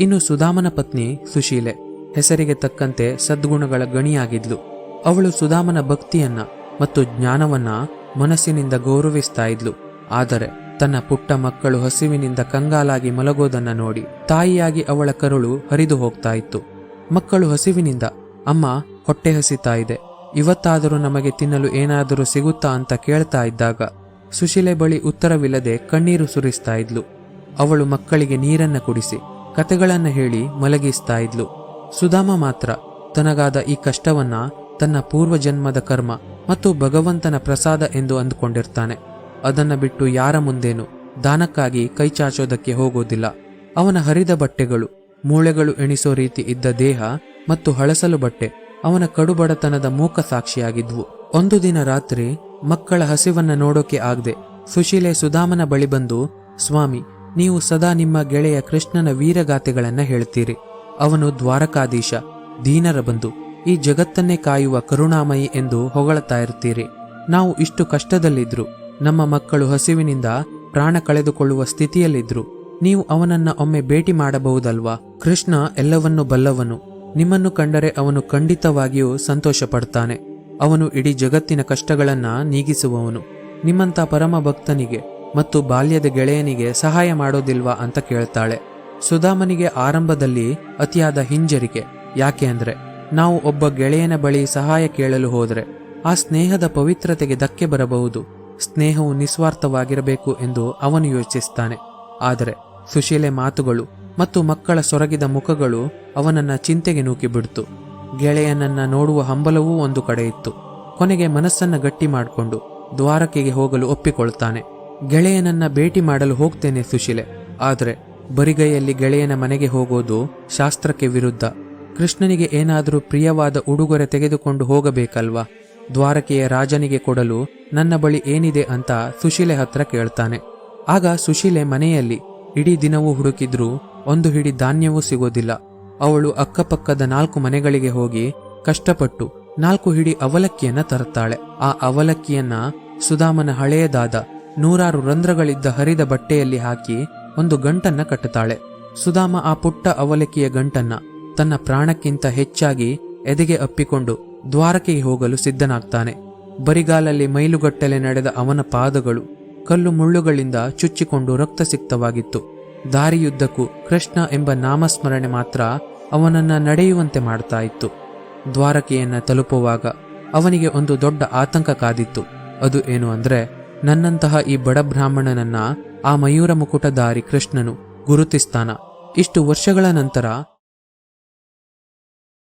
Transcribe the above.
ಇನ್ನು ಸುಧಾಮನ ಪತ್ನಿ ಸುಶೀಲೆ ಹೆಸರಿಗೆ ತಕ್ಕಂತೆ ಸದ್ಗುಣಗಳ ಗಣಿಯಾಗಿದ್ಲು. ಅವಳು ಸುಧಾಮನ ಭಕ್ತಿಯನ್ನ ಮತ್ತು ಜ್ಞಾನವನ್ನ ಮನಸ್ಸಿನಿಂದ ಗೌರವಿಸ್ತಾ ಇದ್ಲು. ಆದರೆ ತನ್ನ ಪುಟ್ಟ ಮಕ್ಕಳು ಹಸಿವಿನಿಂದ ಕಂಗಾಲಾಗಿ ಮಲಗೋದನ್ನ ನೋಡಿ ತಾಯಿಯಾಗಿ ಅವಳ ಕರುಳು ಹರಿದು ಹೋಗ್ತಾ ಇತ್ತು. ಮಕ್ಕಳು ಹಸಿವಿನಿಂದ ಅಮ್ಮ ಹೊಟ್ಟೆ ಹಸಿತಾ ಇದೆ, ಇವತ್ತಾದರೂ ನಮಗೆ ತಿನ್ನಲು ಏನಾದರೂ ಸಿಗುತ್ತಾ ಅಂತ ಕೇಳ್ತಾ ಇದ್ದಾಗ ಸುಶೀಲೆ ಬಳಿ ಉತ್ತರವಿಲ್ಲದೆ ಕಣ್ಣೀರು ಸುರಿಸ್ತಾ ಇದ್ಲು. ಅವಳು ಮಕ್ಕಳಿಗೆ ನೀರನ್ನ ಕುಡಿಸಿ ಕತೆಗಳನ್ನ ಹೇಳಿ ಮಲಗಿಸ್ತಾ ಇದ್ಲು. ಸುಧಾಮ ಮಾತ್ರ ತನಗಾದ ಈ ಕಷ್ಟವನ್ನ ತನ್ನ ಪೂರ್ವಜನ್ಮದ ಕರ್ಮ ಮತ್ತು ಭಗವಂತನ ಪ್ರಸಾದ ಎಂದು ಅಂದುಕೊಂಡಿರ್ತಾನೆ. ಅದನ್ನ ಬಿಟ್ಟು ಯಾರ ಮುಂದೇನು ದಾನಕ್ಕಾಗಿ ಕೈ ಚಾಚೋದಕ್ಕೆ ಹೋಗೋದಿಲ್ಲ. ಅವನ ಹರಿದ ಬಟ್ಟೆಗಳು, ಮೂಳೆಗಳು ಎಣಿಸೋ ರೀತಿ ಇದ್ದ ದೇಹ ಮತ್ತು ಹಳಸಲು ಬಟ್ಟೆ ಅವನ ಕಡುಬಡತನದ ಮೂಕ ಸಾಕ್ಷಿಯಾಗಿದ್ವು. ಒಂದು ದಿನ ರಾತ್ರಿ ಮಕ್ಕಳ ಹಸಿವನ್ನ ನೋಡೋಕೆ ಆಗದೆ ಸುಶೀಲೆ ಸುಧಾಮನ ಬಳಿ ಬಂದು, ಸ್ವಾಮಿ, ನೀವು ಸದಾ ನಿಮ್ಮ ಗೆಳೆಯ ಕೃಷ್ಣನ ವೀರಗಾಥೆಗಳನ್ನ ಹೇಳ್ತೀರಿ. ಅವನು ದ್ವಾರಕಾಧೀಶ, ದೀನರ ಬಂಧು, ಈ ಜಗತ್ತನ್ನೇ ಕಾಯುವ ಕರುಣಾಮಯಿ ಎಂದು ಹೊಗಳ್ತಾ ಇರ್ತೀರಿ. ನಾವು ಇಷ್ಟು ಕಷ್ಟದಲ್ಲಿದ್ರು, ನಮ್ಮ ಮಕ್ಕಳು ಹಸಿವಿನಿಂದ ಪ್ರಾಣ ಕಳೆದುಕೊಳ್ಳುವ ಸ್ಥಿತಿಯಲ್ಲಿದ್ರು, ನೀವು ಅವನನ್ನ ಒಮ್ಮೆ ಭೇಟಿ ಮಾಡಬಹುದಲ್ವಾ? ಕೃಷ್ಣ ಎಲ್ಲವನ್ನೂ ಬಲ್ಲವನು. ನಿಮ್ಮನ್ನು ಕಂಡರೆ ಅವನು ಖಂಡಿತವಾಗಿಯೂ ಸಂತೋಷ ಪಡ್ತಾನೆ. ಅವನು ಇಡೀ ಜಗತ್ತಿನ ಕಷ್ಟಗಳನ್ನ ನೀಗಿಸುವವನು. ನಿಮ್ಮಂತ ಪರಮ ಭಕ್ತನಿಗೆ ಮತ್ತು ಬಾಲ್ಯದ ಗೆಳೆಯನಿಗೆ ಸಹಾಯ ಮಾಡೋದಿಲ್ವಾ ಅಂತ ಕೇಳ್ತಾಳೆ. ಸುಧಾಮನಿಗೆ ಆರಂಭದಲ್ಲಿ ಅತಿಯಾದ ಹಿಂಜರಿಕೆ. ಯಾಕೆ ಅಂದ್ರೆ ನಾವು ಒಬ್ಬ ಗೆಳೆಯನ ಬಳಿ ಸಹಾಯ ಕೇಳಲು ಹೋದ್ರೆ ಆ ಸ್ನೇಹದ ಪವಿತ್ರತೆಗೆ ಧಕ್ಕೆ ಬರಬಹುದು. ಸ್ನೇಹವು ನಿಸ್ವಾರ್ಥವಾಗಿರಬೇಕು ಎಂದು ಅವನು ಯೋಚಿಸ್ತಾನೆ. ಆದರೆ ಸುಶೀಲೆ ಮಾತುಗಳು ಮತ್ತು ಮಕ್ಕಳ ಸೊರಗಿದ ಮುಖಗಳು ಅವನನ್ನ ಚಿಂತೆಗೆ ನೂಕಿಬಿಡ್ತು. ಗೆಳೆಯನನ್ನ ನೋಡುವ ಹಂಬಲವೂ ಒಂದು ಕಡೆ ಇತ್ತು. ಕೊನೆಗೆ ಮನಸ್ಸನ್ನ ಗಟ್ಟಿ ಮಾಡಿಕೊಂಡು ದ್ವಾರಕೆಗೆ ಹೋಗಲು ಒಪ್ಪಿಕೊಳ್ತಾನೆ. ಗೆಳೆಯನನ್ನ ಭೇಟಿ ಮಾಡಲು ಹೋಗ್ತೇನೆ ಸುಶೀಲೆ, ಆದರೆ ಬರಿಗೈಯಲ್ಲಿ ಗೆಳೆಯನ ಮನೆಗೆ ಹೋಗೋದು ಶಾಸ್ತ್ರಕ್ಕೆ ವಿರುದ್ಧ. ಕೃಷ್ಣನಿಗೆ ಏನಾದರೂ ಪ್ರಿಯವಾದ ಉಡುಗೊರೆ ತೆಗೆದುಕೊಂಡು ಹೋಗಬೇಕಲ್ವಾ? ದ್ವಾರಕೆಯ ರಾಜನಿಗೆ ಕೊಡಲು ನನ್ನ ಬಳಿ ಏನಿದೆ ಅಂತ ಸುಶೀಲೆ ಹತ್ರ ಕೇಳ್ತಾನೆ. ಆಗ ಸುಶೀಲೆ ಮನೆಯಲ್ಲಿ ಇಡೀ ದಿನವೂ ಹುಡುಕಿದ್ರೂ ಒಂದು ಹಿಡಿ ಧಾನ್ಯವೂ ಸಿಗೋದಿಲ್ಲ. ಅವಳು ಅಕ್ಕಪಕ್ಕದ 4 ಮನೆಗಳಿಗೆ ಹೋಗಿ ಕಷ್ಟಪಟ್ಟು 4 ಹಿಡಿ ಅವಲಕ್ಕಿಯನ್ನ ತರುತ್ತಾಳೆ. ಆ ಅವಲಕ್ಕಿಯನ್ನ ಸುಧಾಮನ ಹಳೆಯದಾದ 100 ರಂಧ್ರಗಳಿದ್ದ ಹರಿದ ಬಟ್ಟೆಯಲ್ಲಿ ಹಾಕಿ ಒಂದು ಗಂಟನ್ನ ಕಟ್ಟುತ್ತಾಳೆ. ಸುಧಾಮ ಆ ಪುಟ್ಟ ಅವಲಕ್ಕಿಯ ಗಂಟನ್ನ ತನ್ನ ಪ್ರಾಣಕ್ಕಿಂತ ಹೆಚ್ಚಾಗಿ ಎದೆಗೆ ಅಪ್ಪಿಕೊಂಡು ದ್ವಾರಕೆಗೆ ಹೋಗಲು ಸಿದ್ಧನಾಗ್ತಾನೆ. ಬರಿಗಾಲಲ್ಲಿ ಮೈಲುಗಟ್ಟಲೆ ನಡೆದ ಅವನ ಪಾದಗಳು ಕಲ್ಲು ಮುಳ್ಳುಗಳಿಂದ ಚುಚ್ಚಿಕೊಂಡು ರಕ್ತಸಿಕ್ತವಾಗಿತ್ತು. ದಾರಿಯುದ್ದಕ್ಕೂ ಕೃಷ್ಣ ಎಂಬ ನಾಮಸ್ಮರಣೆ ಮಾತ್ರ ಅವನನ್ನ ನಡೆಯುವಂತೆ ಮಾಡ್ತಾ ಇತ್ತು. ದ್ವಾರಕೆಯನ್ನ ತಲುಪುವಾಗ ಅವನಿಗೆ ಒಂದು ದೊಡ್ಡ ಆತಂಕ ಕಾದಿತ್ತು. ಅದು ಏನು ಅಂದ್ರೆ, ನನ್ನಂತಹ ಈ ಬಡ ಬ್ರಾಹ್ಮಣನನ್ನ ಆ ಮಯೂರ ಮುಕುಟಧಾರಿ ಕೃಷ್ಣನು ಗುರುತಿಸ್ತಾನ? ಇಷ್ಟು ವರ್ಷಗಳ ನಂತರ